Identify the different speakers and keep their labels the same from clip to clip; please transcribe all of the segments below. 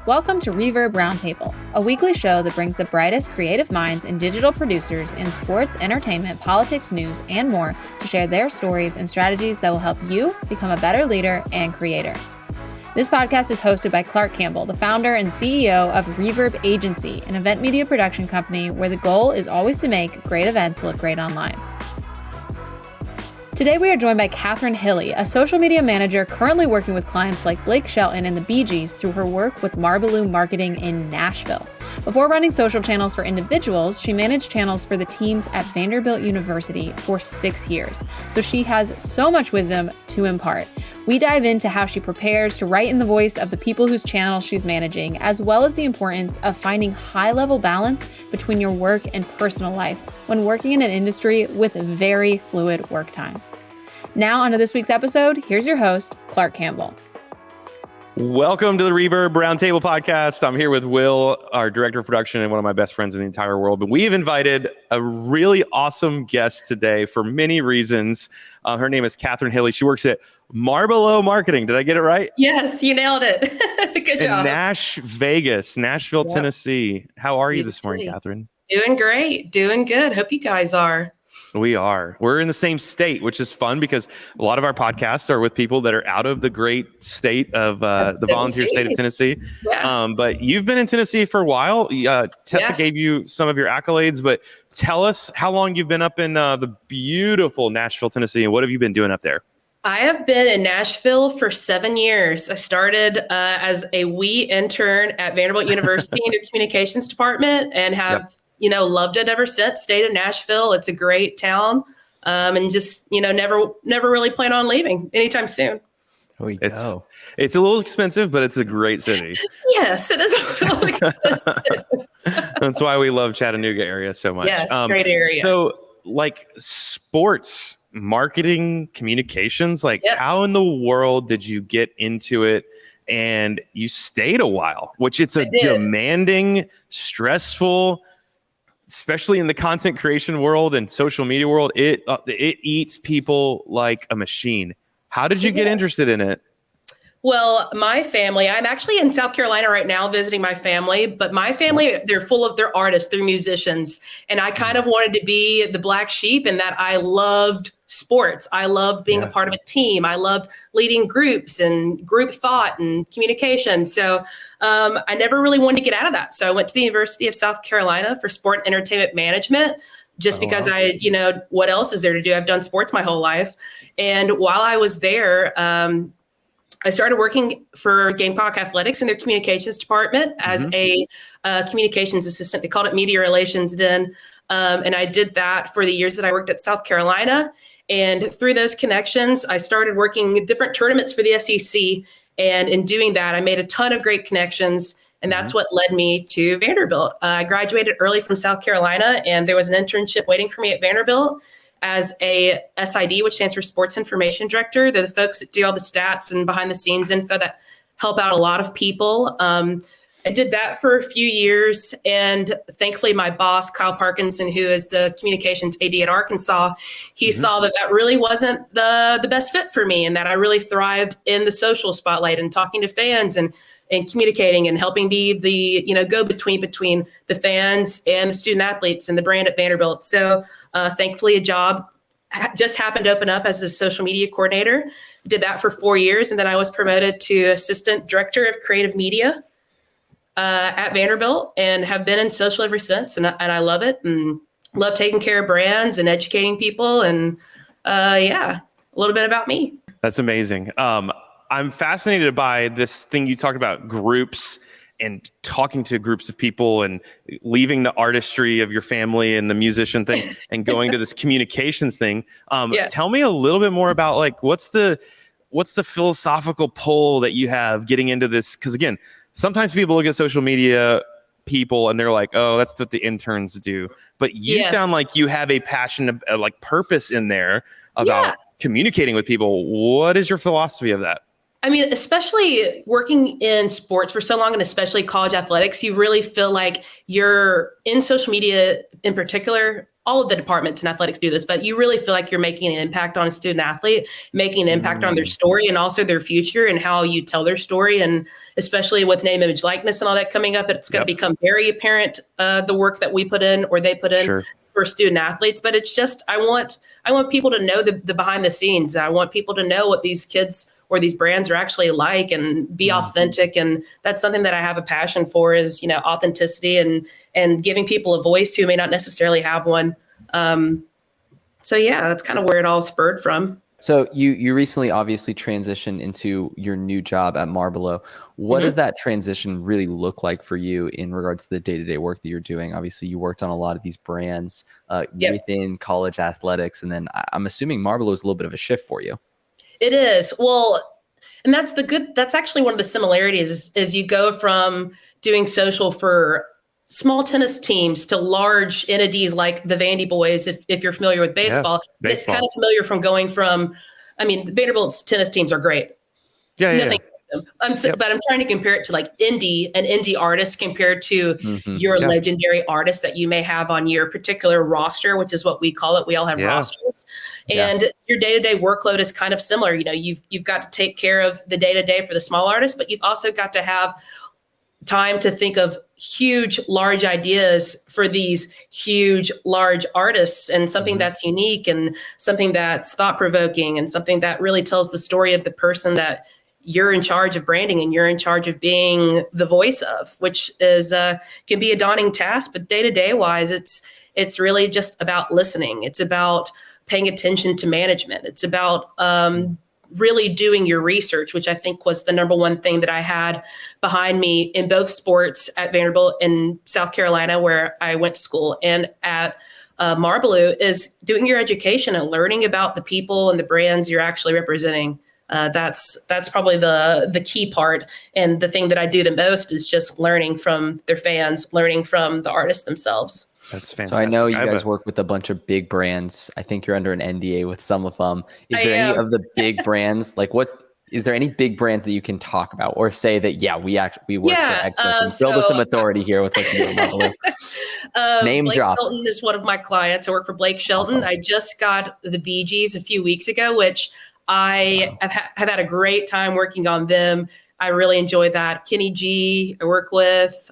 Speaker 1: Welcome to Reverb Roundtable, a weekly show that brings the brightest creative minds and digital producers in sports, entertainment, politics, news, and more to share their stories and strategies that will help you become a better leader and creator. This podcast is hosted by Clark Campbell, the founder and CEO of Reverb Agency, an event media production company where the goal is always to make great events look great online. Today we are joined by Catherine Hilley, a social media manager currently working with clients like Blake Shelton and the Bee Gees through her work with Marbaloo Marketing in Nashville. Before running social channels for individuals, she managed channels for the teams at Vanderbilt University for 6 years. So she has so much wisdom to impart. We dive into how she prepares to write in the voice of the people whose channel she's managing, as well as the importance of finding high-level balance between your work and personal life when working in an industry with very fluid work times. Now, onto this week's episode. Here's your host, Clark Campbell.
Speaker 2: Welcome to the Reverb Roundtable podcast. I'm here with Will, our director of production and one of my best friends in the entire world. But we've invited a really awesome guest today for many reasons. Her name is Catherine Hilley. She works at Marbaloo Marketing. Did I get it right?
Speaker 3: Yes, you nailed it. Good job.
Speaker 2: Nashville,
Speaker 3: Yep.
Speaker 2: Tennessee. How are you this
Speaker 3: Easy.
Speaker 2: morning, Catherine?
Speaker 3: Doing great. Doing good. Hope you guys are.
Speaker 2: We are. We're in the same state, which is fun because a lot of our podcasts are with people that are out of the great state of the volunteer state of Tennessee.
Speaker 3: Yeah.
Speaker 2: But you've been in Tennessee for a while. Tessa
Speaker 3: Yes.
Speaker 2: gave you some of your accolades, but tell us how long you've been up in the beautiful Nashville, Tennessee, and what have you been doing up there?
Speaker 3: I have been in Nashville for 7 years. I started as a WE intern at Vanderbilt University in the communications department and have, loved it ever since. Stayed in Nashville. It's a great town. And just, never really plan on leaving anytime soon.
Speaker 2: It's a little expensive, but it's a great city.
Speaker 3: Yes, it is a little expensive.
Speaker 2: That's why we love Chattanooga area so much.
Speaker 3: Yes, great area.
Speaker 2: So like sports, marketing, communications, how in the world did you get into it? And you stayed a while, which it's a demanding, stressful, especially in the content creation world and social media world, it eats people like a machine. How did you get interested in it?
Speaker 3: Well, my family, I'm actually in South Carolina right now visiting my family, but my family, they're artists, they're musicians. And I kind of wanted to be the black sheep in that I loved sports. I loved being a part of a team. I loved leading groups and group thought and communication. So I never really wanted to get out of that. So I went to the University of South Carolina for sport and entertainment management. Just because what else is there to do? I've done sports my whole life. And while I was there, I started working for Gamecock Athletics in their communications department as a communications assistant. They called it media relations then. And I did that for the years that I worked at South Carolina. And through those connections, I started working different tournaments for the SEC. And in doing that, I made a ton of great connections. And that's what led me to Vanderbilt. I graduated early from South Carolina, and there was an internship waiting for me at Vanderbilt as a SID, which stands for Sports Information Director. They're the folks that do all the stats and behind the scenes info that help out a lot of people. I did that for a few years. And thankfully, my boss, Kyle Parkinson, who is the communications AD at Arkansas, he saw that really wasn't the best fit for me and that I really thrived in the social spotlight and talking to fans and communicating and helping be the go-between between the fans and the student athletes and the brand at Vanderbilt. So thankfully, a job just happened to open up as a social media coordinator. I did that for 4 years, and then I was promoted to assistant director of creative media at Vanderbilt, and have been in social ever since. And I love it, and love taking care of brands and educating people. And a little bit about me.
Speaker 2: That's amazing. I'm fascinated by this thing you talked about, groups and talking to groups of people and leaving the artistry of your family and the musician thing and going to this communications thing. Tell me a little bit more about what's the philosophical pull that you have getting into this? Because again, sometimes people look at social media people and they're like, oh, that's what the interns do. But you sound like you have a passion, purpose in there about communicating with people. What is your philosophy of that?
Speaker 3: I mean, especially working in sports for so long, and especially college athletics, you really feel like you're in social media in particular all of the departments in athletics do this, but you really feel like you're making an impact on a student athlete, making an impact on their story and also their future and how you tell their story. And especially with name, image, likeness and all that coming up, it's going to become very apparent, the work that we put in or they put in for student athletes. But it's just, I want people to know the behind the scenes. I want people to know what these kids or these brands are actually like and be authentic. And that's something that I have a passion for is, authenticity and giving people a voice who may not necessarily have one. So yeah, that's kind of where it all spurred from.
Speaker 4: So you recently obviously transitioned into your new job at Marlboro. What does that transition really look like for you in regards to the day-to-day work that you're doing? Obviously, you worked on a lot of these brands within college athletics, and then I'm assuming Marlboro is a little bit of a shift for you.
Speaker 3: It is. Well, and that's actually one of the similarities is you go from doing social for small tennis teams to large entities like the Vandy Boys, if you're familiar with baseball. It's kind of familiar from going from, Vanderbilt's tennis teams are great. Nothing. But I'm trying to compare it to like an indie artist compared to your legendary artist that you may have on your particular roster, which is what we call it. We all have rosters, and your day-to-day workload is kind of similar. You've got to take care of the day-to-day for the small artists, but you've also got to have time to think of huge, large ideas for these huge, large artists and something that's unique and something that's thought-provoking and something that really tells the story of the person that you're in charge of branding and you're in charge of being the voice of, which is can be a daunting task, but day-to-day wise, it's really just about listening. It's about paying attention to management. It's about really doing your research, which I think was the number one thing that I had behind me in both sports at Vanderbilt in South Carolina, where I went to school, and at Marlboro, is doing your education and learning about the people and the brands you're actually representing. That's probably the key part. And the thing that I do the most is just learning from their fans, learning from the artists themselves.
Speaker 2: That's fantastic.
Speaker 4: So I know you guys work with a bunch of big brands. I think you're under an NDA with some of them. Is there any of the big brands? Is there any big brands that you can talk about or say that, we work for X person? Build us some authority here with what you do at Name
Speaker 3: Blake
Speaker 4: drop.
Speaker 3: Shelton is one of my clients. I work for Blake Shelton. Awesome. I just got the Bee Gees a few weeks ago, which I have had a great time working on them. I really enjoy that. Kenny G, I work with.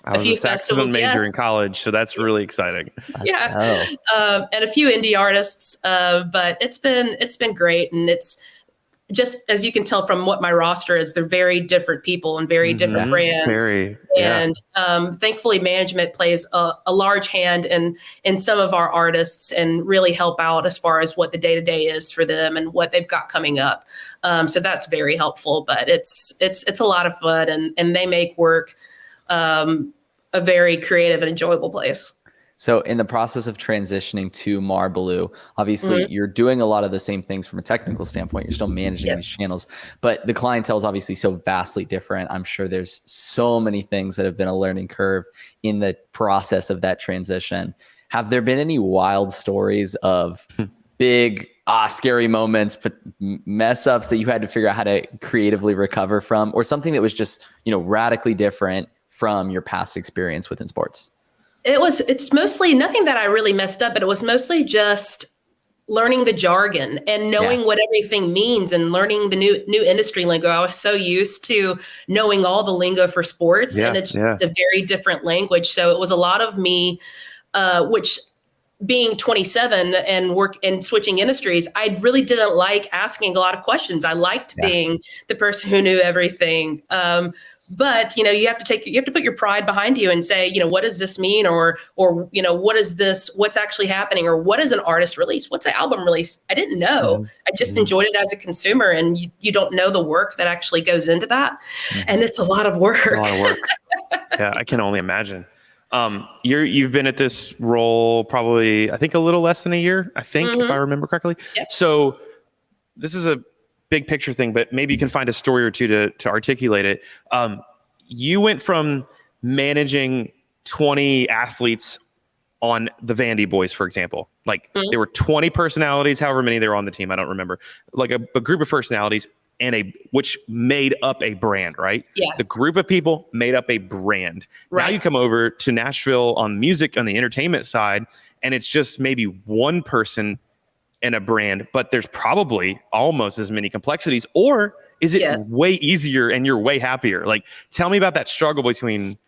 Speaker 2: I was a saxophone major in college, so that's really exciting.
Speaker 3: And a few indie artists, but it's been great, and it's just, as you can tell from what my roster is, they're very different people and very different brands. Thankfully, management plays a large hand in some of our artists and really help out as far as what the day-to-day is for them and what they've got coming up. So that's very helpful, but it's a lot of fun, and they make work a very creative and enjoyable place.
Speaker 4: So in the process of transitioning to Marlboro, obviously you're doing a lot of the same things from a technical standpoint. You're still managing these channels, but the clientele is obviously so vastly different. I'm sure there's so many things that have been a learning curve in the process of that transition. Have there been any wild stories of big, scary moments, but mess ups that you had to figure out how to creatively recover from, or something that was just, radically different from your past experience within sports?
Speaker 3: It's mostly nothing that I really messed up, but it was mostly just learning the jargon and knowing what everything means and learning the new industry lingo. I was so used to knowing all the lingo for sports, and it's just a very different language. So it was a lot of me, which being 27 and work and switching industries, I really didn't like asking a lot of questions. I liked being the person who knew everything. But you have to put your pride behind you and say, what does this mean? Or what is this? What's actually happening? Or what is an artist release? What's an album release? I didn't know. I just enjoyed it as a consumer, and you don't know the work that actually goes into that. And it's a lot of work.
Speaker 2: A lot of work. Yeah, I can only imagine. You've been at this role probably, I think, a little less than a year, if I remember correctly. Yep. So this is a big picture thing, but maybe you can find a story or two to articulate it. You went from managing 20 athletes on the Vandy Boys, for example. There were 20 personalities, however many they were on the team, I don't remember. Like a group of personalities. which made up a brand, right?
Speaker 3: Yeah.
Speaker 2: The group of people made up a brand.
Speaker 3: Right.
Speaker 2: Now you come over to Nashville on music, on the entertainment side, and it's just maybe one person and a brand, but there's probably almost as many complexities. Or is it way easier and you're way happier? Like, tell me about that struggle between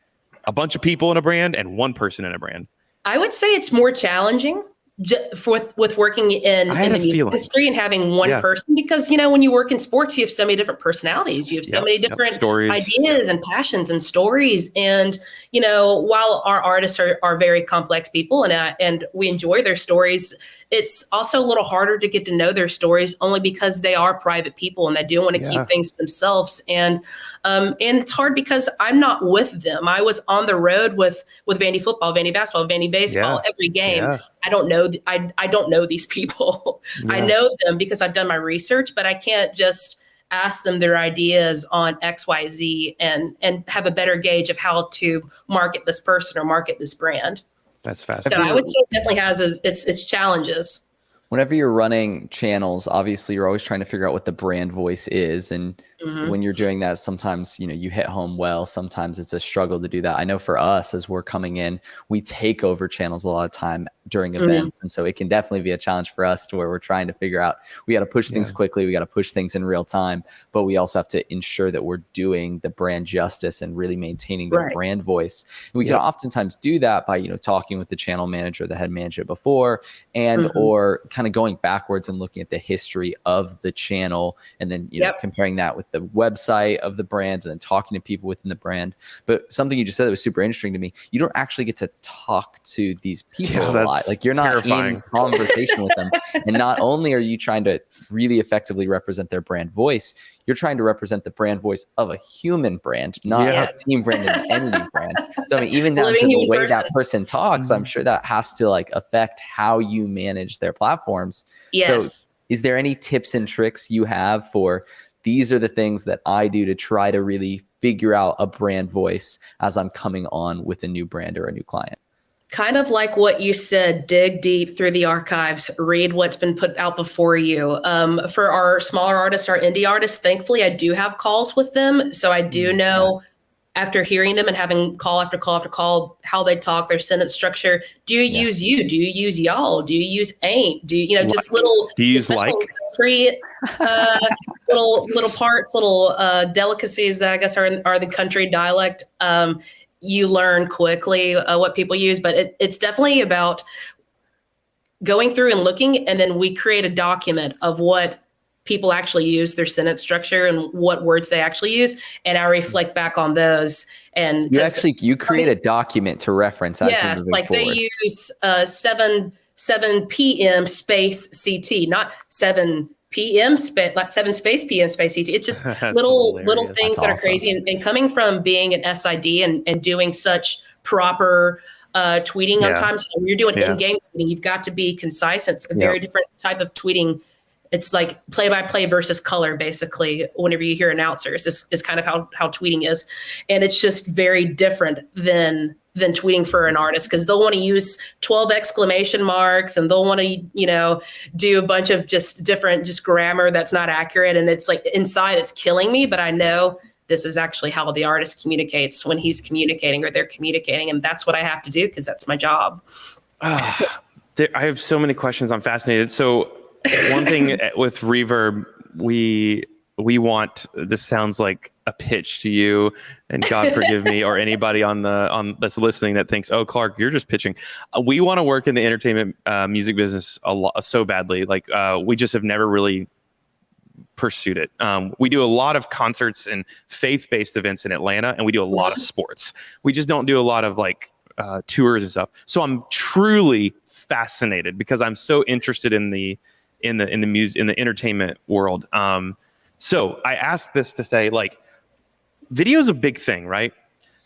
Speaker 2: a bunch of people in a brand and one person in a brand.
Speaker 3: I would say it's more challenging with working in the music industry and having one person, because, you know, when you work in sports, you have so many different personalities, you have so many different stories, ideas and passions and stories. And, you know, while our artists are very complex people and we enjoy their stories, it's also a little harder to get to know their stories, only because they are private people and they do want to keep things to themselves. And it's hard because I'm not with them. I was on the road with Vandy football, Vandy basketball, Vandy baseball, every game. I don't know. I don't know these people. I know them because I've done my research, but I can't just ask them their ideas on X, Y, Z and have a better gauge of how to market this person or market this brand.
Speaker 2: That's fascinating.
Speaker 3: So I would say it definitely has its challenges.
Speaker 4: Whenever you're running channels, obviously you're always trying to figure out what the brand voice is. And when you're doing that, sometimes, you know, you hit home well, sometimes it's a struggle to do that. I know for us, as we're coming in, we take over channels a lot of time during events. And so it can definitely be a challenge for us to where we're trying to figure out, we got to push things quickly. We got to push things in real time, but we also have to ensure that we're doing the brand justice and really maintaining the brand voice. And we can oftentimes do that by, you know, talking with the channel manager, the head manager before, and or kind of going backwards and looking at the history of the channel, and then, you know, comparing that with the website of the brand, and then talking to people within the brand. But something you just said that was super interesting to me, you don't actually get to talk to these people a lot. Like, you're not in conversation with them. And not only are you trying to really effectively represent their brand voice, you're trying to represent the brand voice of a human brand, not a team brand and entity brand. So I mean, even down to the way that person talks, I'm sure that has to like affect how you manage their platforms. So is there any tips and tricks you have for, these are the things that I do to try to really figure out a brand voice as I'm coming on with a new brand or a new client?
Speaker 3: Kind of like what you said, dig deep through the archives, read what's been put out before you. For our smaller artists, our indie artists, thankfully, I do have calls with them. So I do know after hearing them and having call after call after call, how they talk, their sentence structure. Do you use you? Do you use y'all? Do you use ain't? Do you know, just little,
Speaker 2: do you use like?
Speaker 3: Country, little parts, little delicacies that I guess are the country dialect. You learn quickly what people use, but it's definitely about going through and looking, and then we create a document of what people actually use, their sentence structure and what words they actually use, and I reflect back on those. And
Speaker 4: so you create a document to reference as you're moving
Speaker 3: like
Speaker 4: forward.
Speaker 3: They use 7 p.m. space CT, not 7 p.m. like 7 space p.m. space CT. It's just little things that are crazy. And coming from being an SID and doing such proper tweeting on time, so when you're doing in-game tweeting, you've got to be concise. It's a very different type of tweeting. It's like play-by-play versus color, basically. Whenever you hear announcers, is kind of how tweeting is, and it's just very different than tweeting for an artist, because they'll want to use 12 exclamation marks and they'll want to, you know, do a bunch of just grammar that's not accurate, and it's like inside it's killing me, but I know this is actually how the artist communicates when he's communicating or they're communicating, and that's what I have to do because that's my job.
Speaker 2: I have so many questions. I'm fascinated. So one thing with Reverb, we want, this sounds like a pitch to you, and God forgive me, or anybody on that's listening that thinks, oh, Clark, you're just pitching. We want to work in the entertainment music business so badly. Like we just have never really pursued it. We do a lot of concerts and faith-based events in Atlanta, and we do a lot of sports. We just don't do a lot of like tours and stuff. So I'm truly fascinated because I'm so interested in the music, in the entertainment world. So I asked this to say, like, video is a big thing, right?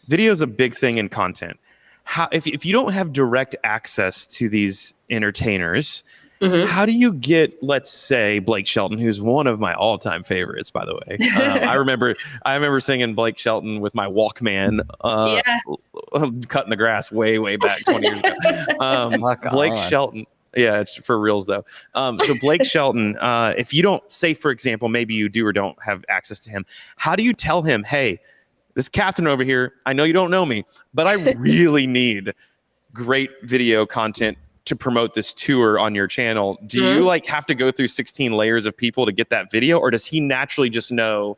Speaker 2: Video is a big thing in content. How, if you don't have direct access to these entertainers, how do you get, let's say, Blake Shelton, who's one of my all-time favorites, by the way. I remember singing Blake Shelton with my Walkman, cutting the grass way back 20 years ago. Blake Shelton. Yeah, it's for reals though. So Blake Shelton, if you don't, say for example, maybe you do or don't have access to him, how do you tell him, hey, this Catherine over here, I know you don't know me, but I really need great video content to promote this tour on your channel. Do you like have to go through 16 layers of people to get that video, or does he naturally just know,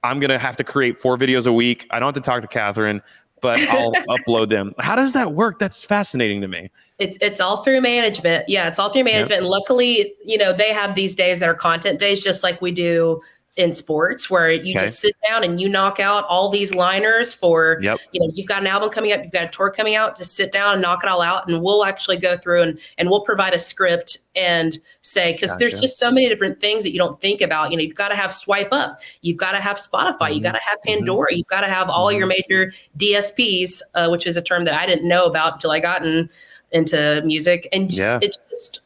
Speaker 2: I'm going to have to create 4 videos a week. I don't have to talk to Catherine, but I'll upload them. How does that work? That's fascinating to me.
Speaker 3: It's all through management. Yeah, it's all through management. And luckily, they have these days that are content days, just like we do in sports, where you just sit down and you knock out all these liners for, you've got an album coming up, you've got a tour coming out, just sit down and knock it all out. And we'll actually go through and we'll provide a script and say, because there's just so many different things that you don't think about. You've got to have Swipe Up, you've got to have Spotify, you got to have Pandora, you've got to have all your major DSPs, which is a term that I didn't know about until I got into music. And it's just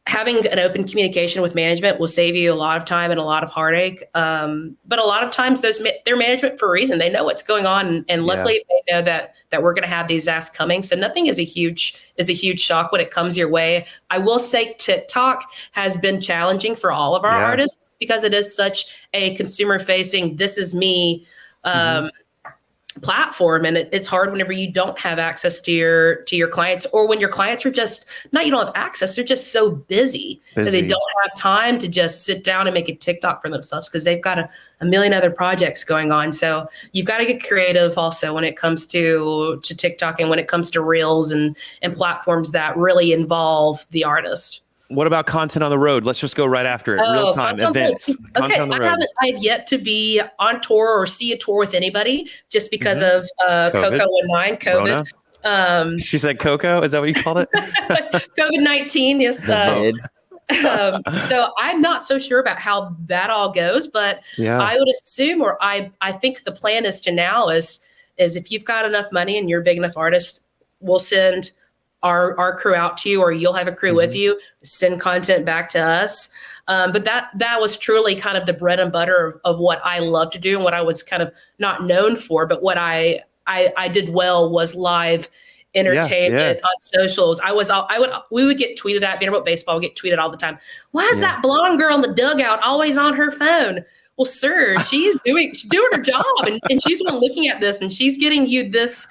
Speaker 3: having an open communication with management will save you a lot of time and a lot of heartache. But a lot of times they're management for a reason. They know what's going on. And luckily they know that we're going to have these asks coming. So nothing is a huge shock when it comes your way. I will say TikTok has been challenging for all of our artists because it is such a consumer facing, this is me, platform, and it's hard whenever you don't have access to your clients, or when your clients are just not, you don't have access, they're just so busy that they don't have time to just sit down and make a TikTok for themselves because they've got a million other projects going on. So you've got to get creative also when it comes to TikTok and when it comes to reels and platforms that really involve the artist.
Speaker 2: What about content on the road? Let's just go right after it. Real time events. Content on the road.
Speaker 3: I've yet to be on tour or see a tour with anybody just because of COVID. COVID.
Speaker 2: She said Coco. Is that what you called it?
Speaker 3: COVID-19. Yes. So I'm not so sure about how that all goes, but I would assume, or I think the plan is if you've got enough money and you're a big enough artist, we'll send our crew out to you, or you'll have a crew with you, send content back to us. But that was truly kind of the bread and butter of what I love to do and what I was kind of not known for, but what I did well was live entertainment on socials. We would get tweeted at, Vanderbilt baseball would get tweeted all the time. Why is that blonde girl in the dugout always on her phone? Well, sir, she's doing her job, and she's the one looking at this, and she's getting you this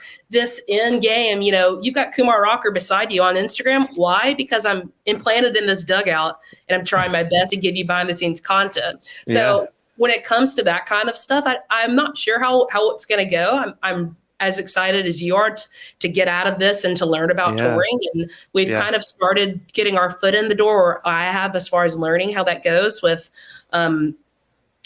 Speaker 3: end game. You've got Kumar Rocker beside you on Instagram. Why? Because I'm implanted in this dugout, and I'm trying my best to give you behind the scenes content. So when it comes to that kind of stuff, I'm not sure how it's going to go. I'm as excited as you are to get out of this and to learn about touring. And we've kind of started getting our foot in the door, or I have, as far as learning how that goes with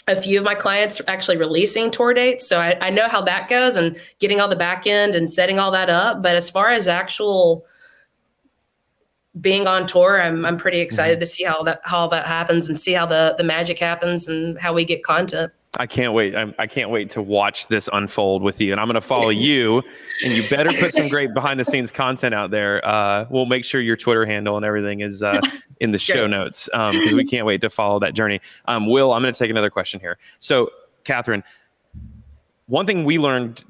Speaker 3: a few of my clients actually releasing tour dates. So I know how that goes and getting all the back end and setting all that up. But as far as actual being on tour, I'm pretty excited to see how that happens and see how the magic happens and how we get content.
Speaker 2: I can't wait. I can't wait to watch this unfold with you. And I'm going to follow you, and you better put some great behind the scenes content out there. We'll make sure your Twitter handle and everything is in the show notes, because we can't wait to follow that journey. Will, I'm going to take another question here. So, Catherine, one thing we learned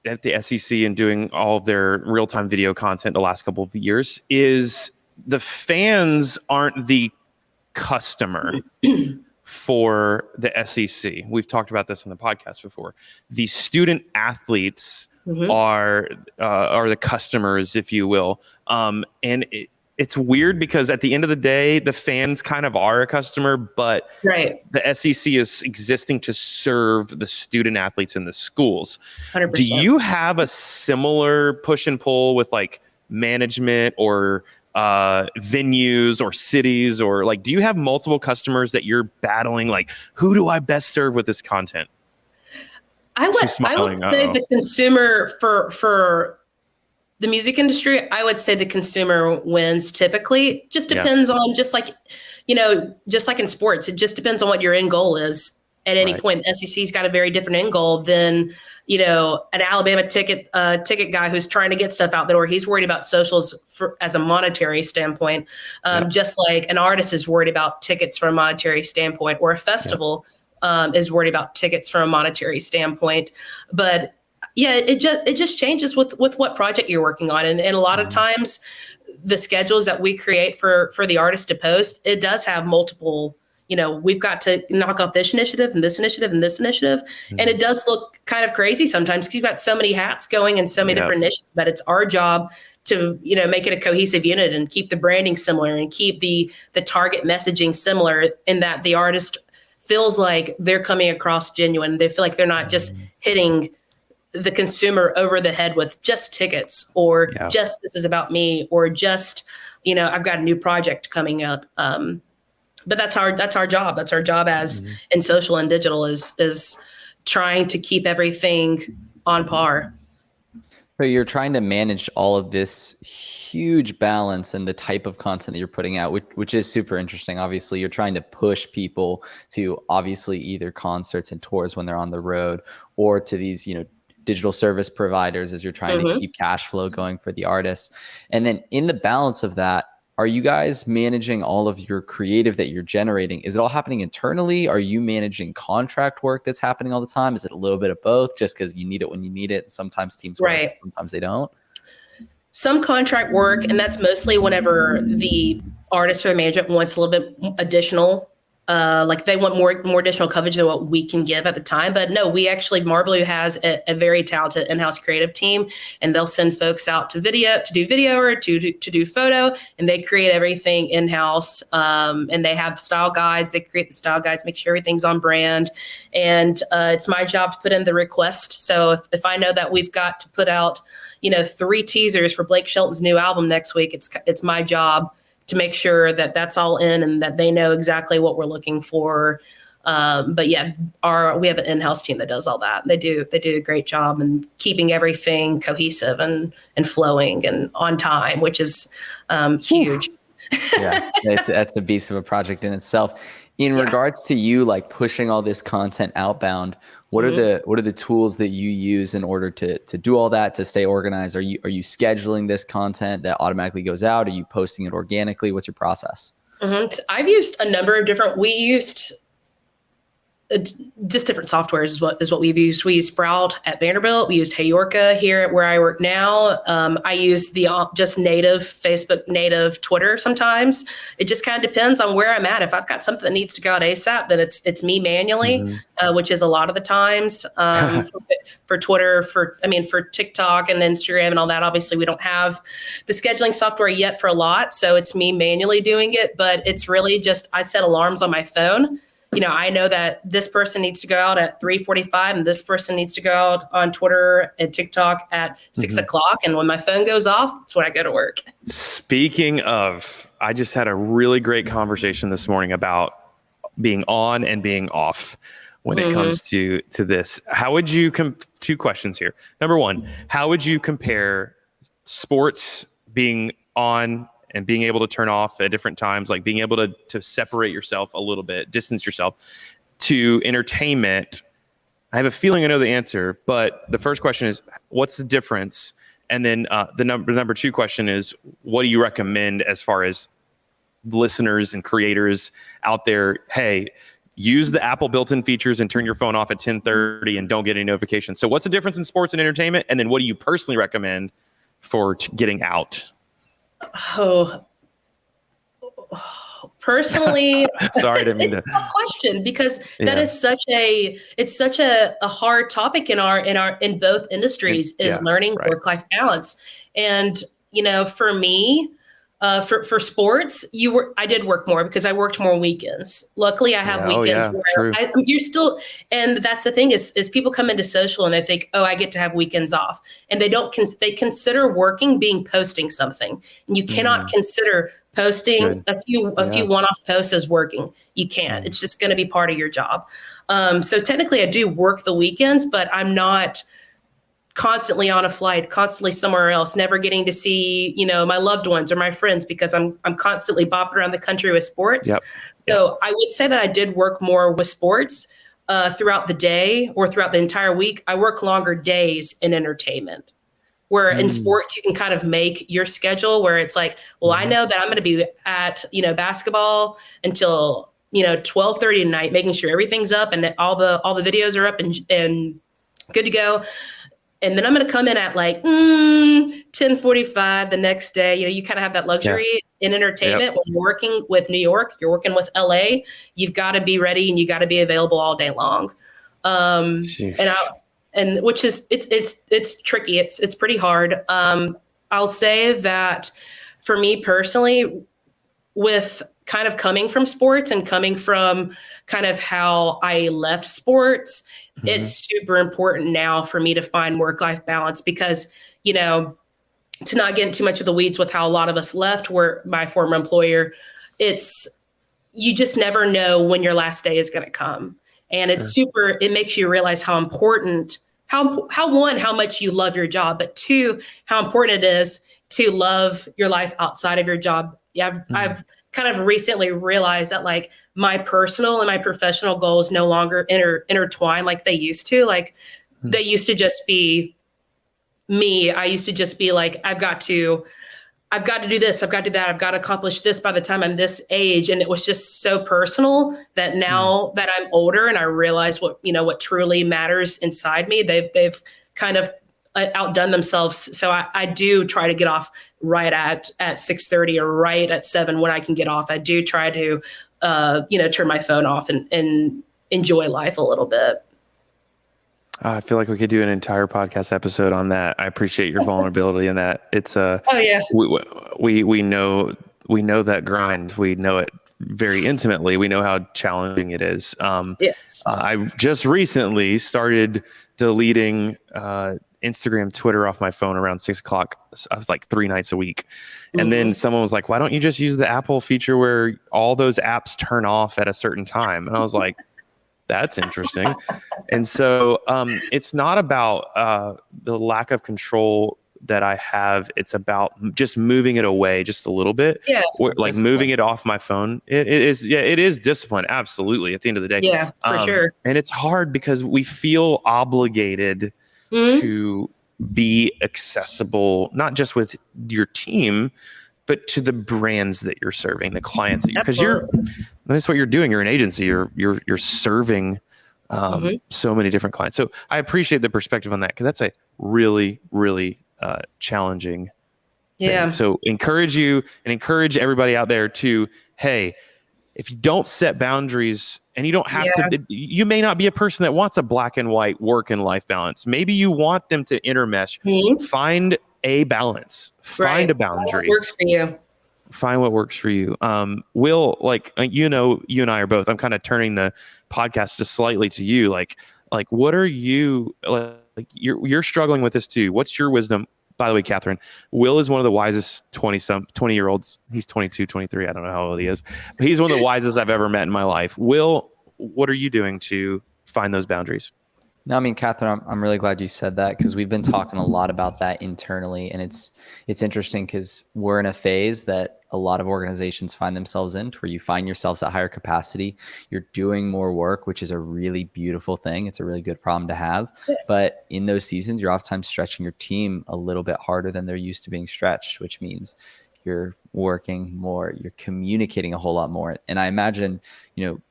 Speaker 2: at the SEC and doing all of their real-time video content the last couple of years is the fans aren't the customer for the SEC. We've talked about this in the podcast before. The student athletes are the customers, if you will. And it's weird because at the end of the day, the fans kind of are a customer, but the SEC is existing to serve the student athletes in the schools. 100%. Do you have a similar push and pull with like management or venues or cities, or like, do you have multiple customers that you're battling? Like, who do I best serve with this content?
Speaker 3: I would say the consumer for the music industry, I would say the consumer wins typically. Just depends on, just like in sports, it just depends on what your end goal is. At any point, the SEC's got a very different end goal than, an Alabama ticket guy who's trying to get stuff out the door. He's worried about socials as a monetary standpoint, just like an artist is worried about tickets from a monetary standpoint, or a festival is worried about tickets from a monetary standpoint. But Yeah, it just changes with what project you're working on, and a lot of times the schedules that we create for the artist to post, it does have multiple. We've got to knock off this initiative and this initiative and this initiative, and it does look kind of crazy sometimes because you've got so many hats going and so many different initiatives. But it's our job to make it a cohesive unit and keep the branding similar and keep the target messaging similar, in that the artist feels like they're coming across genuine. They feel like they're not just hitting the consumer over the head with just tickets or just this is about me or just, I've got a new project coming up. But that's our job. That's our job as in social and digital is trying to keep everything on par.
Speaker 4: So you're trying to manage all of this huge balance and the type of content that you're putting out, which is super interesting. Obviously, you're trying to push people to obviously either concerts and tours when they're on the road, or to these, digital service providers as you're trying to keep cash flow going for the artists. And then in the balance of that, are you guys managing all of your creative that you're generating? Is it all happening internally? Are you managing contract work that's happening all the time? Is it a little bit of both, just because you need it when you need it? Sometimes teams work,
Speaker 3: right.
Speaker 4: Sometimes they don't.
Speaker 3: Some contract work, and that's mostly whenever the artist or management wants a little bit additional, like they want more additional coverage than what we can give at the time. But no, Marbleu has a very talented in-house creative team, and they'll send folks out to do video or to do photo, and they create everything in-house. And they have style guides. They create the style guides, make sure everything's on brand. And it's my job to put in the request. So if I know that we've got to put out, 3 teasers for Blake Shelton's new album next week, it's my job to make sure that that's all in and that they know exactly what we're looking for. But yeah, we have an in-house team that does all that. They do a great job in keeping everything cohesive and flowing and on time, which is huge.
Speaker 4: Yeah, that's a beast of a project in itself. In regards to you, like pushing all this content outbound, what are the tools that you use in order to do all that, to stay organized? Are you scheduling this content that automatically goes out? Are you posting it organically? What's your process?
Speaker 3: I've used a number of different. We used just different softwares is what we've used. We used Sprout at Vanderbilt. We used Heyorka here where I work now. I use the just native Facebook, native Twitter sometimes. It just kind of depends on where I'm at. If I've got something that needs to go out ASAP, then it's me manually, which is a lot of the times. For Twitter, for TikTok and Instagram and all that. Obviously, we don't have the scheduling software yet for a lot, so it's me manually doing it. But it's really just I set alarms on my phone. I know that this person needs to go out at 3:45 and this person needs to go out on Twitter and TikTok at 6 o'clock. And when my phone goes off, that's when I go to work.
Speaker 2: Speaking of, I just had a really great conversation this morning about being on and being off when it comes to this. How would you, 2 questions here. Number 1, how would you compare sports being on and being able to turn off at different times, like being able to separate yourself a little bit, distance yourself, to entertainment? I have a feeling I know the answer, but the first question is, what's the difference? And then the number 2 question is, what do you recommend as far as listeners and creators out there? Hey, use the Apple built-in features and turn your phone off at 10:30 and don't get any notifications. So what's the difference in sports and entertainment? And then what do you personally recommend for getting out?
Speaker 3: Personally,
Speaker 2: sorry,
Speaker 3: it's a tough question because that is such a hard topic in both industries is learning work-life balance. And for me, for sports, I did work more because I worked more weekends. Luckily, I have weekends where you're still, and that's the thing is people come into social and they think, oh, I get to have weekends off, and they consider working being posting something, and you cannot consider posting a few one-off posts as working. You can't. It's just going to be part of your job. So technically, I do work the weekends, but I'm not constantly on a flight, constantly somewhere else, never getting to see, my loved ones or my friends because I'm constantly bopping around the country with sports. So I would say that I did work more with sports throughout the day or throughout the entire week. I work longer days in entertainment, where in sports you can kind of make your schedule where it's like, well, I know that I'm going to be at, basketball until, 12:30 at night, making sure everything's up and all the videos are up and good to go. and then I'm going to come in at like 10:45 the next day. You kind of have that luxury in entertainment. When you're working with New York, you're working with LA, you've got to be ready and you got to be available all day long. And which is, it's tricky. It's pretty hard. I'll say that for me personally, with kind of coming from sports and coming from kind of how I left sports, it's super important now for me to find work-life balance because, to not get into too much of the weeds with how a lot of us left where my former employer, you just never know when your last day is going to come. And it makes you realize how important, how much you love your job, but two, how important it is to love your life outside of your job. Yeah, I've kind of recently realized that like my personal and my professional goals no longer intertwine like they used to. Like they used to just be me. I used to just be like, I've got to do this. I've got to do that. I've got to accomplish this by the time I'm this age. And it was just so personal that now that I'm older and I realize what truly matters inside me, they've kind of outdone themselves. So I do try to get off right at 6:30 or right at 7 when I can get off. I do try to, turn my phone off and enjoy life a little bit.
Speaker 2: I feel like we could do an entire podcast episode on that. I appreciate your vulnerability in that. It's we know that grind. We know it very intimately. We know how challenging it is. I just recently started deleting Instagram, Twitter off my phone around 6 o'clock, like 3 nights a week. And then someone was like, why don't you just use the Apple feature where all those apps turn off at a certain time? And I was like, that's interesting. And so it's not about the lack of control that I have. It's about just moving it away just a little bit. Yeah, like moving it off my phone. It is discipline. Absolutely. At the end of the day.
Speaker 3: Yeah, for sure.
Speaker 2: And it's hard because we feel obligated to be accessible, not just with your team, but to the brands that you're serving, the clients, because that's what you're doing. You're an agency. You're serving so many different clients. So I appreciate the perspective on that because that's a really, really challenging thing. So encourage everybody out there to, hey, if you don't set boundaries and you don't have to, you may not be a person that wants a black and white work and life balance. Maybe you want them to intermesh. Find a balance. Find a boundary.
Speaker 3: What works for you.
Speaker 2: Find what works for you. Will, you and I are both, I'm kind of turning the podcast just slightly to you. Like what are you, like you're struggling with this too. What's your wisdom? By the way, Catherine, Will is one of the wisest 20-year-olds. He's 22, 23. I don't know how old he is. But he's one of the wisest I've ever met in my life. Will, what are you doing to find those boundaries?
Speaker 4: No, I mean, Catherine, I'm really glad you said that because we've been talking a lot about that internally. And it's interesting because we're in a phase that a lot of organizations find themselves in where you find yourselves at higher capacity. You're doing more work, which is a really beautiful thing. It's a really good problem to have. But in those seasons, you're oftentimes stretching your team a little bit harder than they're used to being stretched, which means you're working more, you're communicating a whole lot more. And I imagine,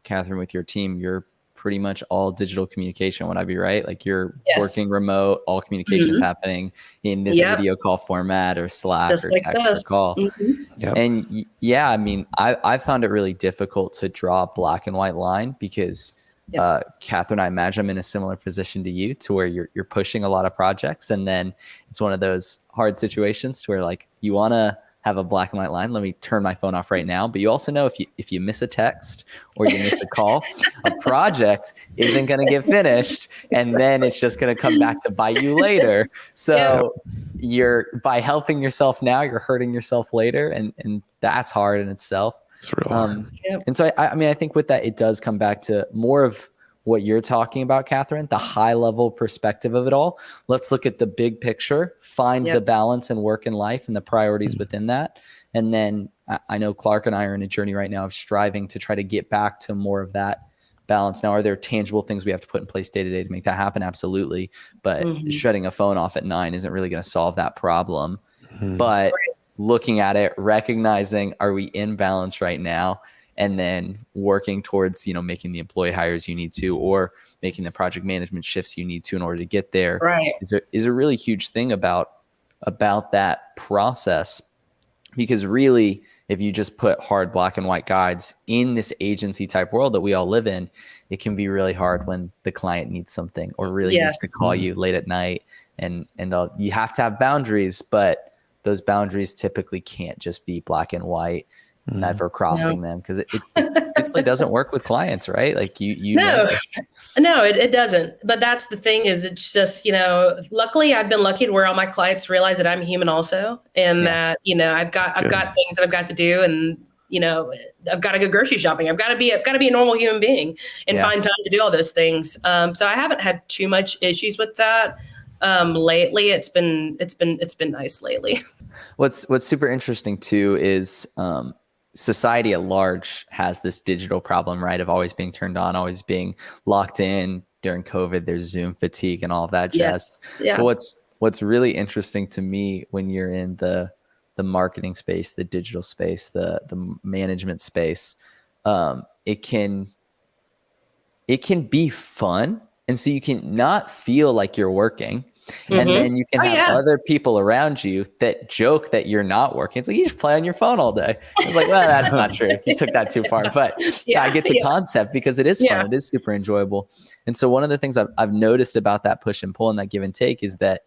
Speaker 4: Catherine, with your team, you're pretty much all digital communication. Would I be right? Like you're working remote, all communication is happening in this video call format or Slack just or like text or call. And I mean, I found it really difficult to draw a black and white line because Catherine, I imagine I'm in a similar position to you to where you're pushing a lot of projects. And then it's one of those hard situations to where like you want to have a black and white line. Let me turn my phone off right now. But you also know if you miss a text or you miss a call, a project isn't going to get finished. And then it's just going to come back to bite you later. So you're, by helping yourself now, you're hurting yourself later. And that's hard in itself.
Speaker 2: It's real hard.
Speaker 4: And so, I mean, I think with that, it does come back to more of what you're talking about, Catherine, the high level perspective of it all. Let's look at the big picture, find the balance in work and life and the priorities within that. And then I know Clark and I are in a journey right now of striving to try to get back to more of that balance. Now, are there tangible things we have to put in place day to day to make that happen? Absolutely. But shutting a phone off at 9 isn't really going to solve that problem. But looking at it, recognizing, are we in balance right now? and then working towards, making the employee hires you need to, or making the project management shifts you need to in order to get there,
Speaker 3: Right.
Speaker 4: is a really huge thing about that process. Because really, if you just put hard black and white guides in this agency type world that we all live in, it can be really hard when the client needs something or really needs to call you late at night. And you have to have boundaries, but those boundaries typically can't just be black and white, never crossing them, because it typically doesn't work with clients, right? Like
Speaker 3: No, it doesn't. But that's the thing, is it's just, luckily I've been lucky to where all my clients realize that I'm human also. And that, I've got things that I've got to do, and, I've got to go grocery shopping. I've got to be a normal human being and find time to do all those things. So I haven't had too much issues with that. Lately it's been nice lately.
Speaker 4: What's super interesting too is, society at large has this digital problem, right? Of always being turned on, always being locked in. During COVID, there's Zoom fatigue and all of that jazz.
Speaker 3: Yes. Yeah.
Speaker 4: But what's really interesting to me when you're in the marketing space, the digital space, the management space, it can be fun. And so you can not feel like you're working. And then you can have other people around you that joke that you're not working. It's like, you just play on your phone all day. It's like, well, that's not true. You took that too far. But I get the concept, because it is fun. It is super enjoyable. And so one of the things I've noticed about that push and pull and that give and take is that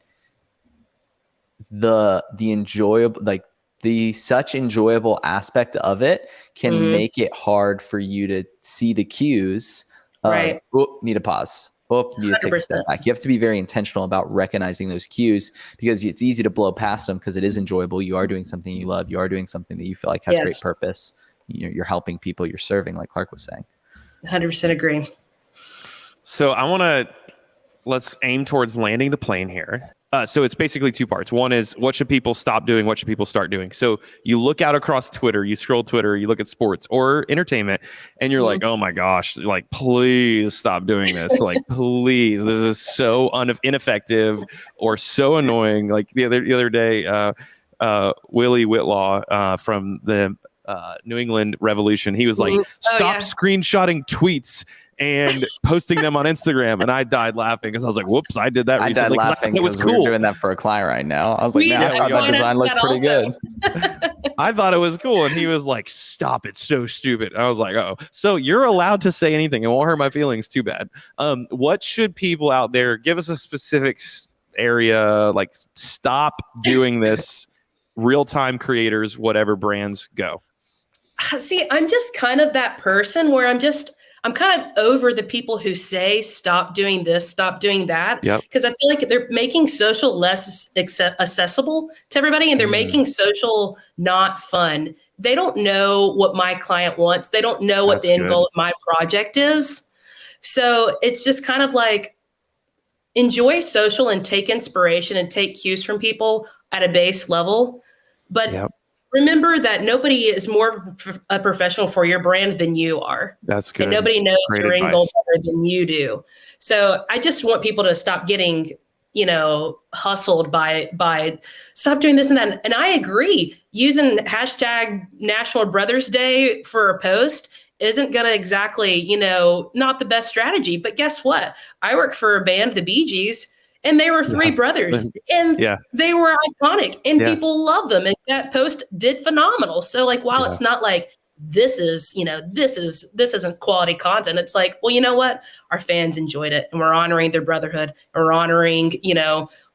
Speaker 4: the enjoyable, like the such enjoyable aspect of it can make it hard for you to see the cues. Right. Need a pause. Need to take a step back. You have to be very intentional about recognizing those cues, because it's easy to blow past them because it is enjoyable. You are doing something you love. You are doing something that you feel like has great purpose. You're helping people. You're serving, like Clark was saying.
Speaker 3: 100% agree.
Speaker 2: So let's aim towards landing the plane here. So it's basically two parts. One is, what should people stop doing? What should people start doing? So you look out across Twitter, you scroll Twitter, you look at sports or entertainment, and you're like, oh my gosh, like, please stop doing this. Like, please, this is so ineffective or so annoying. Like the other day, Willie Whitlaw from the New England Revolution, he was like, stop screenshotting tweets and posting them on Instagram, and I died laughing because I was like, "Whoops, I did that recently."
Speaker 4: I died laughing because we were doing that for a client right now. I was like, "Man, I thought that design looked pretty good."
Speaker 2: I thought it was cool, and he was like, "Stop it, so stupid." And I was like, "Oh, so you're allowed to say anything? It won't hurt my feelings too bad." What should people out there give us a specific area? Like, stop doing this. Real-time creators, whatever brands, go.
Speaker 3: See, I'm just kind of that person where I'm kind of over the people who say, stop doing this, stop doing that. Because I feel like they're making social less accessible to everybody, and they're making social not fun. They don't know what my client wants. They don't know what the end goal of my project is. So it's just kind of like, enjoy social and take inspiration and take cues from people at a base level. But remember that nobody is more a professional for your brand than you are.
Speaker 2: That's good.
Speaker 3: And nobody knows your end goal better than you do. So I just want people to stop getting, hustled by stop doing this and that. And I agree, using hashtag National Brothers Day for a post isn't going to exactly, not the best strategy. But guess what? I work for a band, the Bee Gees, and they were three brothers, and they were iconic, and people love them. And that post did phenomenal. So like, while it's not like, this isn't quality content, it's like, well, you know what? Our fans enjoyed it, and we're honoring their brotherhood, and we're honoring,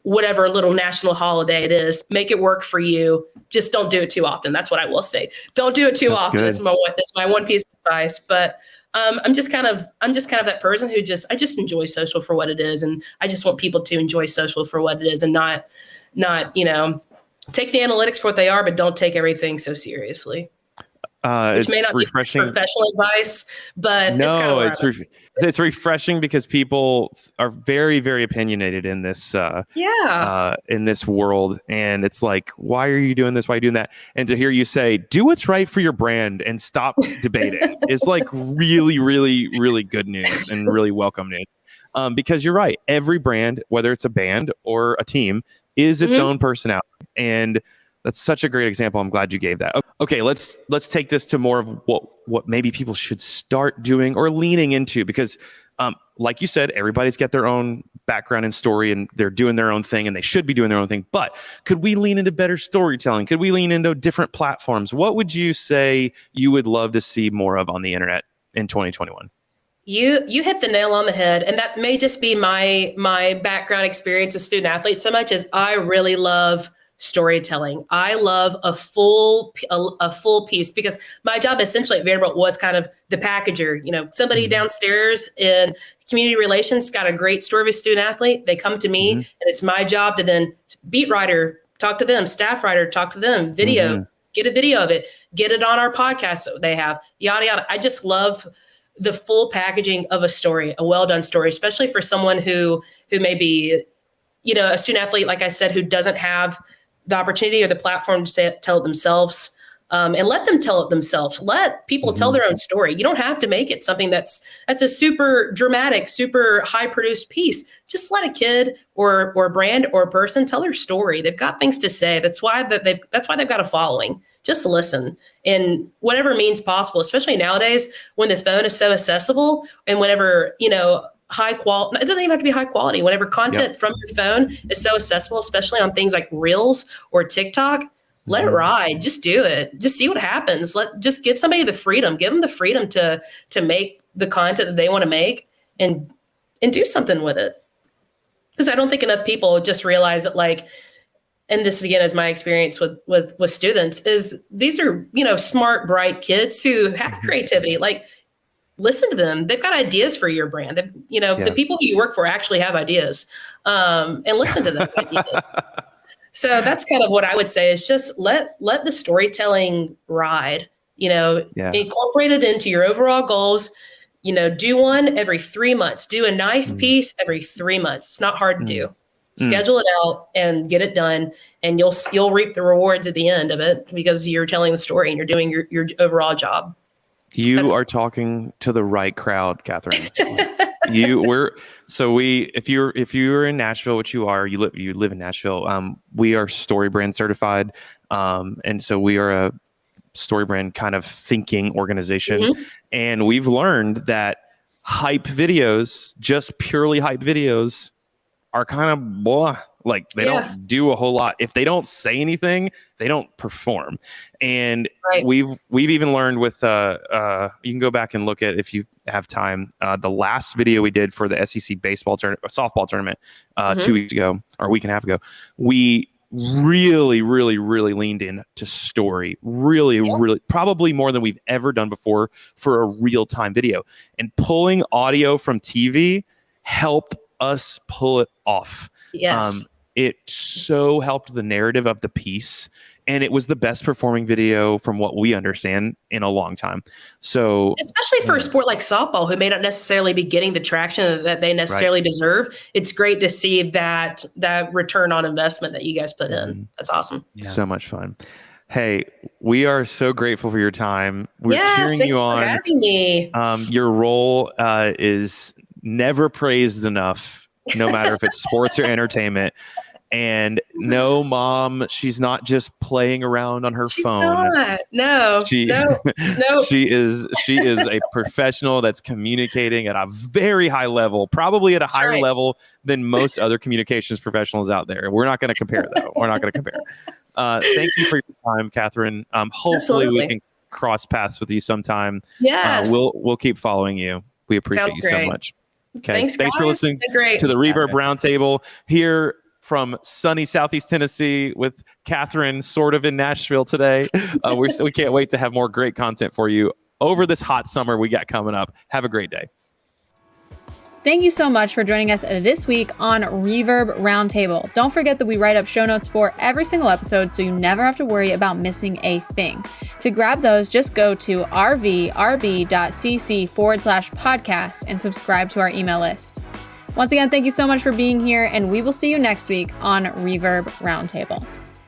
Speaker 3: whatever little national holiday it is. Make it work for you. Just don't do it too often. That's what I will say. Don't do it too often. That's my one piece of advice. But I'm just kind of that person who I just enjoy social for what it is, and I just want people to enjoy social for what it is, and not take the analytics for what they are, but don't take everything so seriously. Which may not refreshing. Be professional advice, but
Speaker 2: no, it's refreshing because people are very, very opinionated in this in this world, and it's like, why are you doing this? Why are you doing that? And to hear you say, do what's right for your brand and stop debating is like really, really, really good news and really welcome news. Because you're right, every brand, whether it's a band or a team, is its own personality, and That's such a great example. I'm glad you gave that. Okay, let's take this to more of what maybe people should start doing or leaning into, because like you said, everybody's got their own background and story, and they're doing their own thing, and they should be doing their own thing. But could we lean into better storytelling? Could we lean into different platforms? What would you say you would love to see more of on the internet in 2021?
Speaker 3: You hit the nail on the head, and that may just be my background experience with student athletes so much as I really love storytelling. I love a full piece, because my job essentially at Vanderbilt was kind of the packager. Somebody downstairs in community relations got a great story of a student athlete. They come to me, and it's my job to then beat writer, talk to them, staff writer, talk to them, video, get a video of it, get it on our podcast that they have, yada, yada. I just love the full packaging of a story, a well-done story, especially for someone who may be, a student athlete, like I said, who doesn't have the opportunity or the platform to tell it themselves, and let them tell it themselves. Let people tell their own story. You don't have to make it something that's a super dramatic, super high produced piece. Just let a kid or a brand or a person tell their story. They've got things to say. That's why they've got a following. Just listen in whatever means possible, especially nowadays when the phone is so accessible, and whenever, high quality, it doesn't even have to be high quality. Whenever content from your phone is so accessible, especially on things like Reels or TikTok, let it ride. Just do it. Just see what happens. Just give somebody the freedom. Give them the freedom to make the content that they want to make, and do something with it. Because I don't think enough people just realize that, and this again is my experience with students, is these are, smart, bright kids who have creativity. Listen to them. They've got ideas for your brand. The people who you work for actually have ideas, and listen to those ideas. So that's kind of what I would say, is just let the storytelling ride, incorporate it into your overall goals. Do one every 3 months, do a nice piece every 3 months. It's not hard to do. Schedule it out and get it done, and you'll reap the rewards at the end of it, because you're telling the story and you're doing your overall job.
Speaker 2: You are talking to the right crowd, Catherine. If you're in Nashville, which you are, you live in Nashville. We are story brand certified, and so we are a story brand kind of thinking organization, and we've learned that hype videos, just purely hype videos, are kind of blah. They don't do a whole lot. If they don't say anything, they don't perform. And we've even learned with you can go back and look at, if you have time, the last video we did for the SEC softball tournament 2 weeks ago, or a week and a half ago. We really, really, really leaned into story. Really, probably more than we've ever done before for a real-time video. And pulling audio from TV helped us pull it off.
Speaker 3: Yes.
Speaker 2: It so helped the narrative of the piece, and it was the best performing video from what we understand in a long time. So, especially
Speaker 3: for a sport like softball, who may not necessarily be getting the traction that they necessarily deserve, it's great to see that return on investment that you guys put in. That's awesome.
Speaker 2: Yeah. So much fun. Hey, we are so grateful for your time. We're cheering you on.
Speaker 3: Thanks for having me.
Speaker 2: Your role is never praised enough, no matter if it's sports or entertainment. And no, Mom, she's not just playing around on her phone.
Speaker 3: No.
Speaker 2: She is a professional that's communicating at a very high level, probably at a higher level than most other communications professionals out there. We're not going to compare, though. We're not going to compare. Thank you for your time, Catherine. Hopefully we can cross paths with you sometime.
Speaker 3: Yes.
Speaker 2: We'll keep following you. We appreciate you so much. Okay. Thanks for listening to the Reverb Roundtable here from sunny Southeast Tennessee with Catherine, sort of in Nashville today. We can't wait to have more great content for you over this hot summer we got coming up. Have a great day.
Speaker 1: Thank you so much for joining us this week on Reverb Roundtable. Don't forget that we write up show notes for every single episode, so you never have to worry about missing a thing. To grab those, just go to rvrb.cc/podcast and subscribe to our email list. Once again, thank you so much for being here, and we will see you next week on Reverb Roundtable.